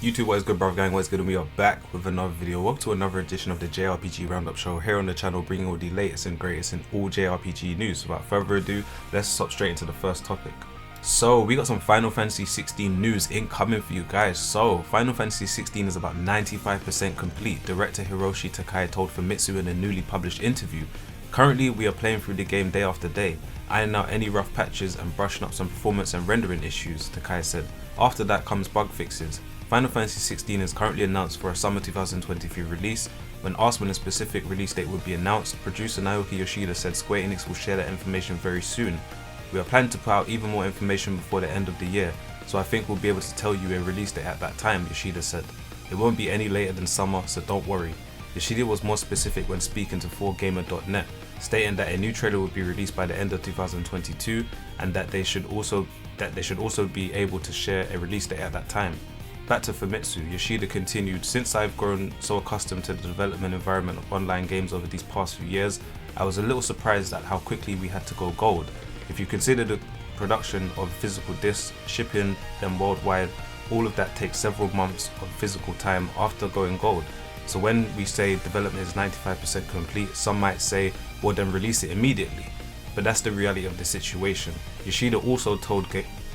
YouTube, what is good, brother gang? What is good? And we are back with another video. Welcome to another edition of the JRPG Roundup Show here on the channel, bringing all the latest and greatest in all JRPG news. Without further ado, let's hop straight into the first topic. So we got some Final Fantasy XVI news incoming for you guys. So Final Fantasy XVI is about 95% complete, director Hiroshi Takai told Famitsu in a newly published interview. Currently we are playing through the game day after day, ironing out any rough patches and brushing up some performance and rendering issues, Takai said. After that comes bug fixes. Final Fantasy XVI is currently announced for a summer 2023 release. When asked when a specific release date would be announced, producer Naoki Yoshida said Square Enix will share that information very soon. We are planning to put out even more information before the end of the year, so I think we'll be able to tell you a release date at that time, Yoshida said. It won't be any later than summer, so don't worry. Yoshida was more specific when speaking to 4Gamer.net, stating that a new trailer would be released by the end of 2022 and that they should also be able to share a release date at that time. Back to Famitsu, Yoshida continued, since I've grown so accustomed to the development environment of online games over these past few years, I was a little surprised at how quickly we had to go gold. If you consider the production of physical discs, shipping them worldwide, all of that takes several months of physical time after going gold. So when we say development is 95% complete, some might say, well then release it immediately. But that's the reality of the situation. Yoshida also told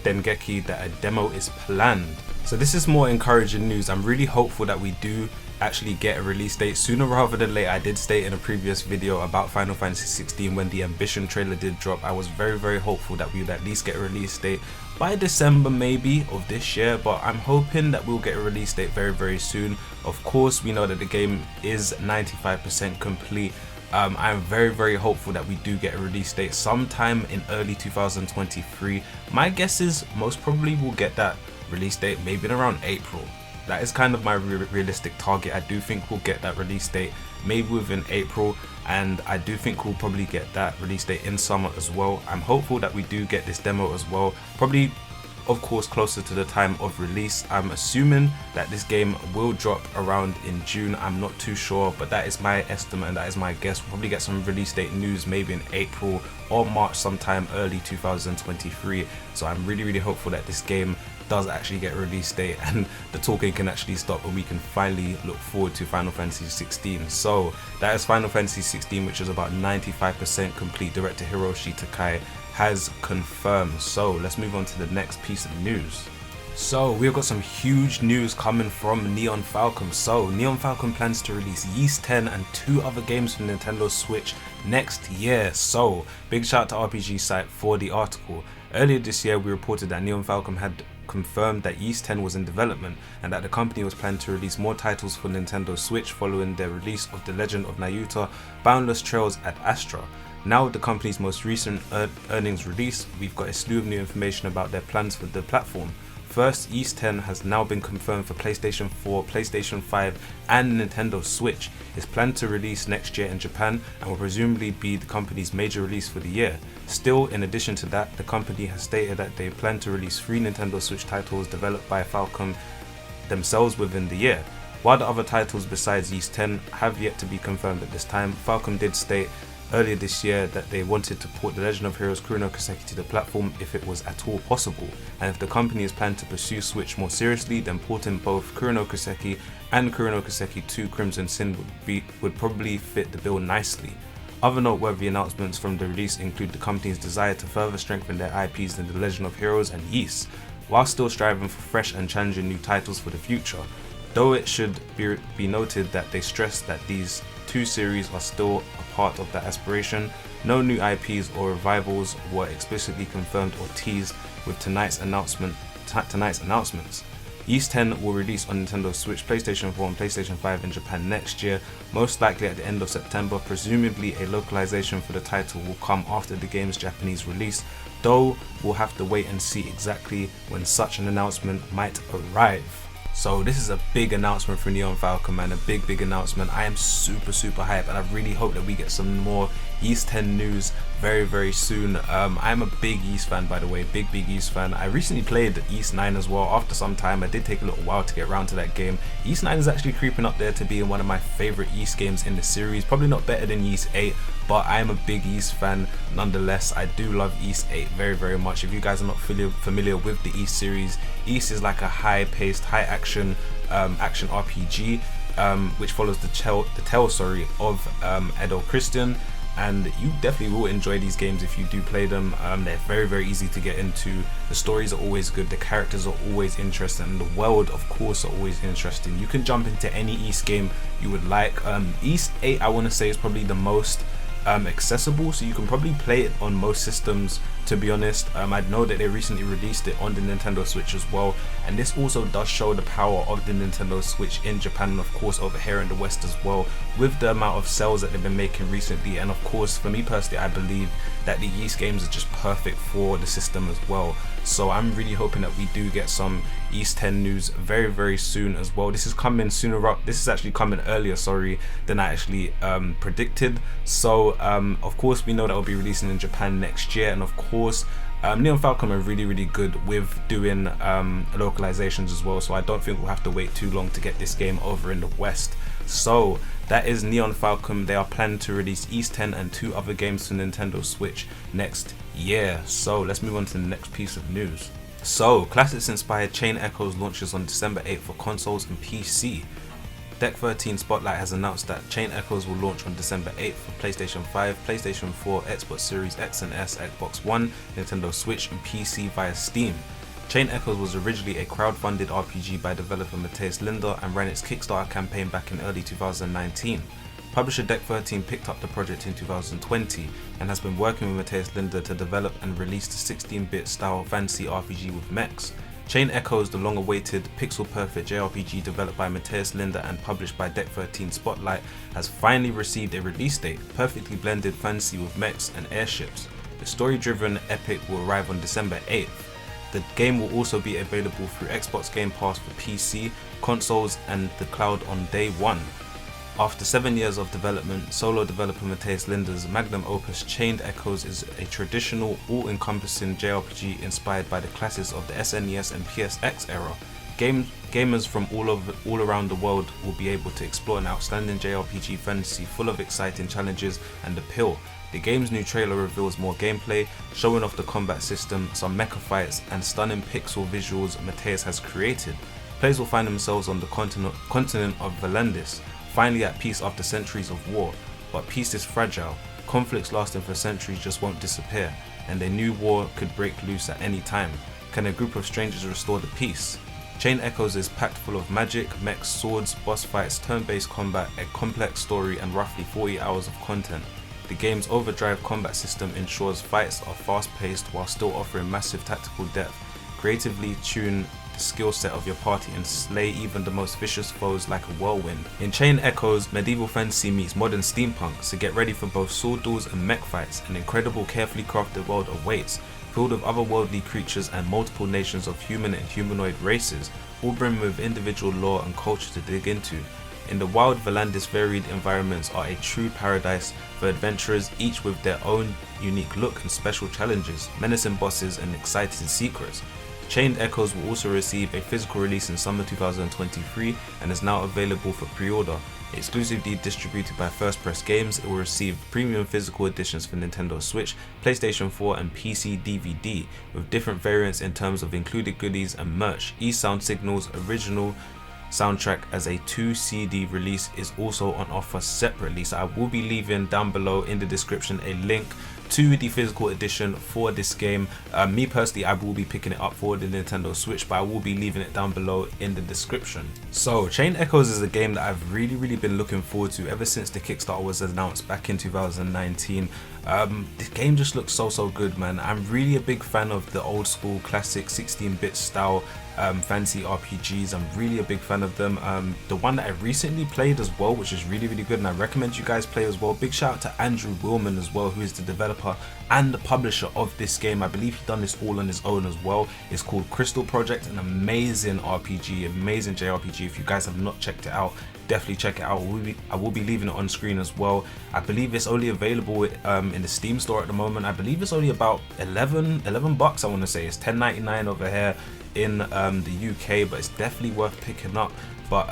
Dengeki that a demo is planned. So this is more encouraging news. I'm really hopeful that we do actually get a release date sooner rather than later. I did state in a previous video about Final Fantasy XVI when the Ambition trailer did drop, I was very hopeful that we would at least get a release date by December maybe of this year, but I'm hoping that we'll get a release date very soon. Of course, we know that the game is 95% complete. I'm very hopeful that we do get a release date sometime in early 2023. My guess is most probably we'll get that release date maybe in around April. That is kind of my realistic target. I do think we'll get that release date maybe within April, and I do think we'll probably get that release date in summer as well. I'm hopeful that we do get this demo as well, probably of course closer to the time of release. I'm assuming that this game will drop around in June. I'm not too sure, but that is my estimate and that is my guess. We'll probably get some release date news maybe in April or March, sometime early 2023. So I'm really hopeful that this game does actually get a release date and the talking can actually stop and we can finally look forward to Final Fantasy XVI. So that is Final Fantasy XVI, which is about 95% complete. Director Hiroshi Takai has confirmed. So let's move on to the next piece of news. So we've got some huge news coming from Neon Falcom. So Neon Falcom plans to release Ys 10 and 2 other games for Nintendo Switch next year. So big shout out to RPG Site for the article. Earlier this year we reported that Neon Falcom had confirmed that Ys 10 was in development and that the company was planning to release more titles for Nintendo Switch following their release of The Legend of Nayuta Boundless Trails at Astra. Now with the company's most recent earnings release, we've got a slew of new information about their plans for the platform. First, Ys 10 has now been confirmed for PlayStation 4, PlayStation 5 and Nintendo Switch. It's planned to release next year in Japan and will presumably be the company's major release for the year. Still, in addition to that, the company has stated that they plan to release 3 Nintendo Switch titles developed by Falcom themselves within the year. While the other titles besides Ys 10 have yet to be confirmed at this time, Falcom did state earlier this year that they wanted to port The Legend of Heroes Kurono Kiseki to the platform if it was at all possible, and if the company is planned to pursue Switch more seriously, then porting both Kurono Kiseki and Kurono Kiseki 2 Crimson Sin would probably fit the bill nicely. Other noteworthy announcements from the release include the company's desire to further strengthen their IPs in The Legend of Heroes and Ys, while still striving for fresh and challenging new titles for the future. Though it should be noted that they stress that these 2 series are still a part of that aspiration, no new IPs or revivals were explicitly confirmed or teased with tonight's announcements. Ys 10 will release on Nintendo Switch, PlayStation 4 and PlayStation 5 in Japan next year, most likely at the end of September. Presumably a localization for the title will come after the game's Japanese release, though we'll have to wait and see exactly when such an announcement might arrive. So this is a big announcement for Neon Falcom, man, a big announcement. I am super hyped and I really hope that we get some more Ys 10 news very soon. I'm a big Ys fan, by the way, big Ys fan. I recently played Ys 9 as well. After some time, I did take a little while to get around to that game. Ys 9 is actually creeping up there to being one of my favorite Ys games in the series. Probably not better than Ys 8, but I am a big Ys fan nonetheless. I do love Ys 8 very much. If you guys are not familiar with the Ys series, Ys is like a high-paced, high-action action RPG, which follows the tale of Edo Christian. And you definitely will enjoy these games if you do play them. They're very, very easy to get into. The stories are always good, the characters are always interesting, and the world, of course, are always interesting. You can jump into any East game you would like. East 8, I want to say, is probably the most accessible, so you can probably play it on most systems, to be honest. I know that they recently released it on the Nintendo Switch as well, and this also does show the power of the Nintendo Switch in Japan, and of course over here in the West as well, with the amount of sales that they've been making recently. And of course, for me personally, I believe that the Yeast games are just perfect for the system as well. So I'm really hoping that we do get some East 10 news very, very soon as well. This is coming sooner this is actually coming earlier, sorry, than I actually predicted. So of course we know that will be releasing in Japan next year, and of course Neon Falcon are really, really good with doing localizations as well, so I don't think we'll have to wait too long to get this game over in the West. So that is Neon Falcon. They are planning to release East 10 and 2 other games to Nintendo Switch next year. So let's move on to the next piece of news. So classics inspired Chain Echoes launches on December 8th for consoles and PC. Deck 13 Spotlight has announced that Chain Echoes will launch on December 8th for PlayStation 5, PlayStation 4, Xbox Series X and S, Xbox One, Nintendo Switch and PC via Steam. Chain Echoes was originally a crowd-funded RPG by developer Matthias Linder and ran its Kickstarter campaign back in early 2019. Publisher Deck 13 picked up the project in 2020 and has been working with Matthias Linder to develop and release the 16-bit style fantasy RPG with mechs. Chain Echoes, the long-awaited pixel-perfect JRPG developed by Matthias Linder and published by Deck 13 Spotlight, has finally received a release date, perfectly blended fantasy with mechs and airships. The story-driven epic will arrive on December 8th. The game will also be available through Xbox Game Pass for PC, consoles and the cloud on day one. After 7 years of development, solo developer Matthias Linder's magnum opus Chained Echoes is a traditional, all-encompassing JRPG inspired by the classics of the SNES and PSX era. Gamers from all around the world will be able to explore an outstanding JRPG fantasy full of exciting challenges and appeal. The game's new trailer reveals more gameplay, showing off the combat system, some mecha fights, and stunning pixel visuals Matthias has created. Players will find themselves on the continent of Valandis, finally at peace after centuries of war. But peace is fragile. Conflicts lasting for centuries just won't disappear, and a new war could break loose at any time. Can a group of strangers restore the peace? Chain Echoes is packed full of magic, mechs, swords, boss fights, turn-based combat, a complex story, and roughly 40 hours of content. The game's overdrive combat system ensures fights are fast-paced while still offering massive tactical depth. Creatively tune the skill set of your party and slay even the most vicious foes like a whirlwind. In Chain Echoes, medieval fantasy meets modern steampunk, so get ready for both sword duels and mech fights. An incredible, carefully crafted world awaits, filled with otherworldly creatures and multiple nations of human and humanoid races, all brimming with individual lore and culture to dig into. In the wild, Valandis' varied environments are a true paradise for adventurers, each with their own unique look and special challenges, menacing bosses and exciting secrets. Chained Echoes will also receive a physical release in summer 2023 and is now available for pre-order. Exclusively distributed by First Press Games, it will receive premium physical editions for Nintendo Switch, PlayStation 4 and PC DVD, with different variants in terms of included goodies and merch. eSound Signal's original soundtrack as a 2 CD release is also on offer separately, so I will be leaving down below in the description a link to the physical edition for this game. Me personally, I will be picking it up for the Nintendo Switch, but I will be leaving it down below in the description. So Chain Echoes is a game that I've really been looking forward to ever since the Kickstarter was announced back in 2019. The game just looks so good, man. I'm really a big fan of the old school classic 16-bit style fantasy RPGs. I'm really a big fan of them. The one that I recently played as well, which is really good, and I recommend you guys play as well. Big shout out to Andrew Willman as well, who is the developer and the publisher of this game. I believe he's done this all on his own as well. It's called Crystal Project, an amazing RPG, amazing JRPG. If you guys have not checked it out, definitely check it out. I will be leaving it on screen as well. I believe it's only available in the Steam store at the moment. I believe it's only about 11 bucks. I want to say it's $10.99 over here in the UK, but it's definitely worth picking up. But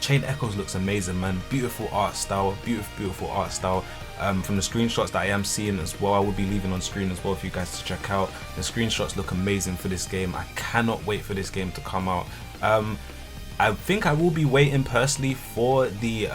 Chain Echoes looks amazing, man. Beautiful art style, beautiful art style. From the screenshots that I am seeing as well, I will be leaving on screen as well for you guys to check out. The screenshots look amazing for this game. I cannot wait for this game to come out. I think I will be waiting personally for the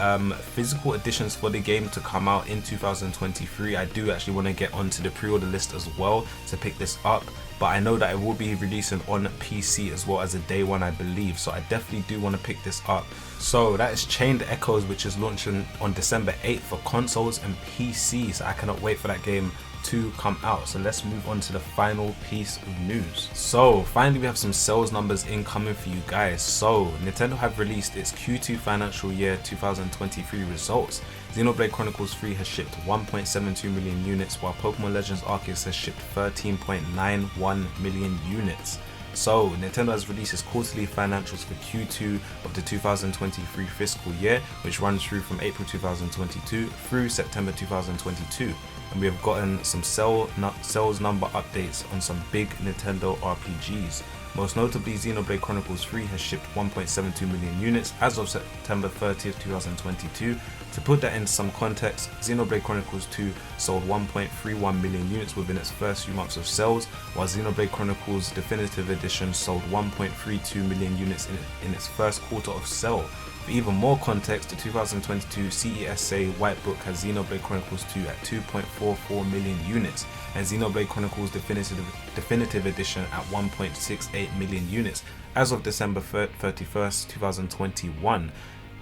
physical editions for the game to come out in 2023. I do actually want to get onto the pre-order list as well to pick this up, but I know that it will be releasing on PC as well as a day one, I believe, so I definitely do want to pick this up. So that is Chained Echoes, which is launching on December 8th for consoles and PC, so I cannot wait for that game to come out. So let's move on to the final piece of news. So finally we have some sales numbers incoming for you guys. So Nintendo have released its Q2 financial year 2023 results. Xenoblade Chronicles 3 has shipped 1.72 million units, while Pokemon Legends Arceus has shipped 13.91 million units. So Nintendo has released its quarterly financials for Q2 of the 2023 fiscal year, which runs through from April 2022 through September 2022. And we have gotten some sales number updates on some big Nintendo RPGs. Most notably, Xenoblade Chronicles 3 has shipped 1.72 million units as of September 30th, 2022. To put that in some context, Xenoblade Chronicles 2 sold 1.31 million units within its first few months of sales, while Xenoblade Chronicles Definitive Edition sold 1.32 million units in its first quarter of sale. For even more context, the 2022 CESA White Book has Xenoblade Chronicles 2 at 2.44 million units and Xenoblade Chronicles Definitive Edition at 1.68 million units as of December 31st, 2021.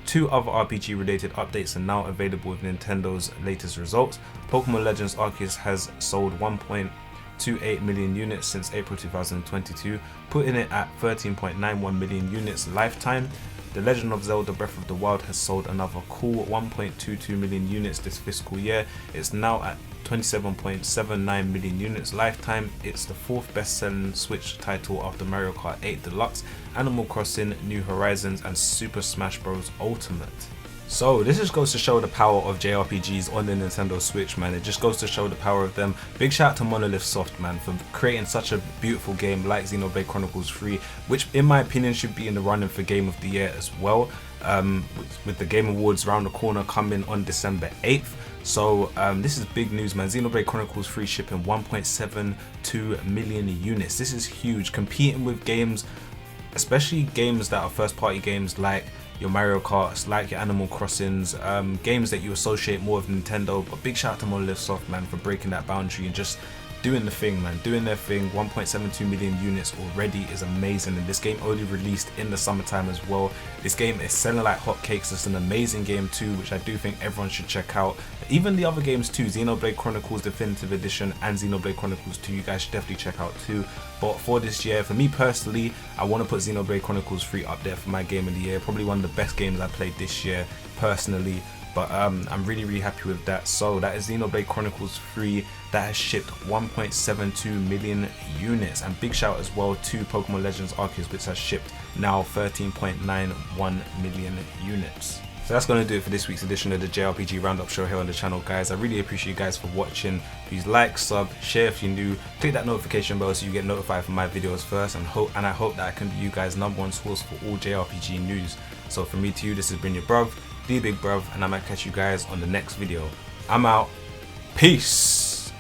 Two other RPG related updates are now available with Nintendo's latest results. Pokemon Legends Arceus has sold 1.28 million units since April 2022, putting it at 13.91 million units lifetime. The Legend of Zelda Breath of the Wild has sold another cool 1.22 million units this fiscal year. It's now at 27.79 million units lifetime. It's the fourth best-selling Switch title after Mario Kart 8 Deluxe, Animal Crossing New Horizons, and Super Smash Bros. Ultimate. So this just goes to show the power of JRPGs on the Nintendo Switch, man. It just goes to show the power of them. Big shout out to Monolith Soft, man, for creating such a beautiful game like Xenoblade Chronicles 3, which in my opinion should be in the running for Game of the Year as well, with the Game Awards around the corner coming on December 8th. So this is big news, man. Xenoblade Chronicles 3 shipping 1.72 million units. This is huge, competing with games, especially games that are first party games like your Mario Karts, like your Animal Crossings, games that you associate more with Nintendo. But big shout out to Monolith Soft, man, for breaking that boundary and just doing the thing, man, doing their thing. 1.72 million units already is amazing, and this game only released in the summertime as well. This game is selling like hotcakes. It's an amazing game too, which I do think everyone should check out. Even the other games too, Xenoblade Chronicles Definitive Edition and Xenoblade Chronicles 2, you guys should definitely check out too. But for this year, for me personally, I want to put Xenoblade Chronicles 3 up there for my game of the year. Probably one of the best games I played this year personally. But I'm really happy with that. So that is Xenoblade Chronicles 3 that has shipped 1.72 million units, and big shout as well to Pokemon Legends Arceus, which has shipped now 13.91 million units. So that's going to do it for this week's edition of the JRPG Roundup Show here on the channel, guys. I really appreciate you guys for watching. Please like, sub, share if you're new, click that notification bell so you get notified for my videos first, and I hope that I can be you guys' #1 source for all JRPG news. So from me to you, this has been your bruv, the big bruv, and I might catch you guys on the next video. I'm out. Peace.